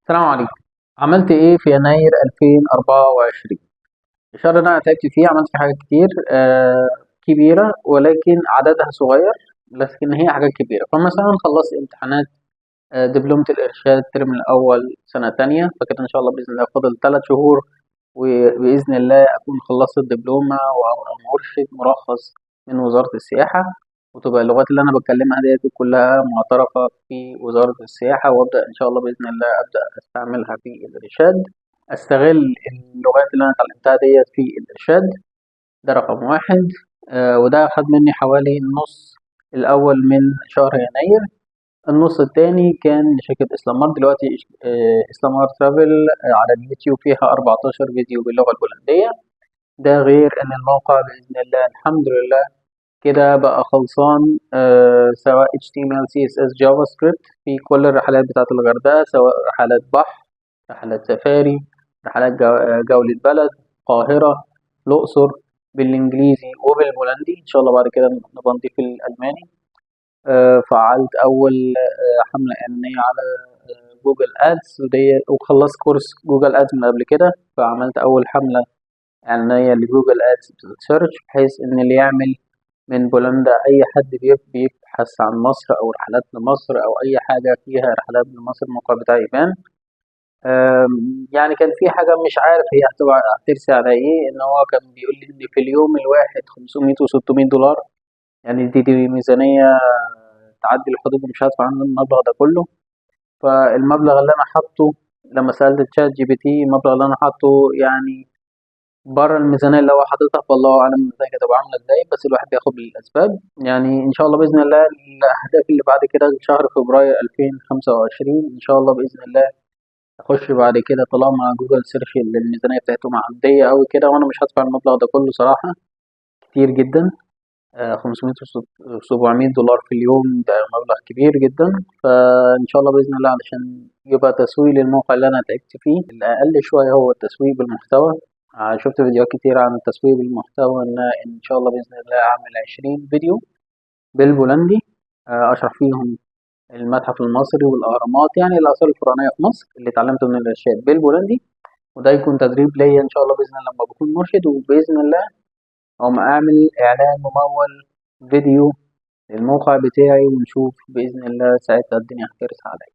السلام عليكم. عملت ايه في يناير 2024؟ الشهر اللي انا تعبت فيه عملت فيه حاجات كتير كبيرة، ولكن عددها صغير، لكن هي حاجات كبيرة. فمثلا خلصت امتحانات دبلومة الإرشاد الترم الأول سنة تانية، فكده إن شاء الله بإذن الله فاضل 3 شهور وبإذن الله أكون خلصت الدبلومة وأبقى مرشد مرخص من وزارة السياحة، وتبقى اللغات اللي أنا بتكلمها ديت كلها معترفة في وزارة السياحة، وأبدأ إن شاء الله بإذن الله أبدأ أستعملها في الإرشاد، أستغل اللغات اللي أنا اتعلمتها ديت في الإرشاد. ده رقم واحد. وده خد مني حوالي النص الأول من شهر يناير. النص التاني كان لشركة إسلامار دلوقتي. إسلامار ترافل على اليوتيوب فيها 14 فيديو باللغة البولندية. ده غير إن الموقع بإذن الله الحمد لله كده بقى خلصان، سواء HTML CSS جافا سكريبت في كل الرحلات بتاعة الغردقة، سواء رحلات بحر، رحلات سفاري، رحلات جولة بلد، القاهرة، الأقصر، بالإنجليزي وبالبولندي. إن شاء الله بعد كده نبقى نضيف الألماني. فعلت أول حملة إعلانية على جوجل أدز، وخلصت كورس جوجل أدز من قبل كده، فعملت أول حملة إعلانية لجوجل أدز سيرش، بحيث إن اللي يعمل من بولندا أي حد بيبحث عن مصر أو رحلات لمصر أو أي حاجة فيها رحلات لمصر الموقع بتاعي يبان. يعني كان في حاجة مش عارف هي هترسي على إيه، إن هو كان بيقول لي إن في اليوم الواحد 500 و 600 دولار. يعني دي ميزانية تعدي الحدود، مش هدفع عنه المبلغ ده كله. فالمبلغ اللي أنا حاطه لما سألت تشات جي بي تي، المبلغ اللي أنا حاطه يعني بره الميزانية اللي هو حاططها، فالله أعلم النتائج هتبقى عاملة إزاي، بس الواحد بياخد بالأسباب. يعني إن شاء الله بإذن الله الأهداف اللي بعد كده شهر فبراير 2025 إن شاء الله بإذن الله أخش بعد كده، طالما جوجل سيرش الميزانية بتاعته معدية أوي كده، وأنا مش هدفع المبلغ ده كله صراحة، كتير جدا. 500 و 700 دولار في اليوم ده مبلغ كبير جدا. فإن شاء الله بإذن الله علشان يبقى تسويق للموقع اللي أنا تعبت فيه، الأقل شوية هو التسويق بالمحتوى. شفت فيديوهات كتير عن التسويق بالمحتوى، إن شاء الله بإذن الله أعمل 20 فيديو بالبولندي، أشرح فيهم المتحف المصري والأهرامات، يعني الآثار الفرعونية في مصر اللي اتعلمته من الإرشاد بالبولندي. وده يكون تدريب ليا إن شاء الله بإذن الله لما بكون مرشد، وبإذن الله أقوم أعمل إعلان ممول فيديو للموقع بتاعي، ونشوف بإذن الله ساعتها الدنيا هترسى عليا.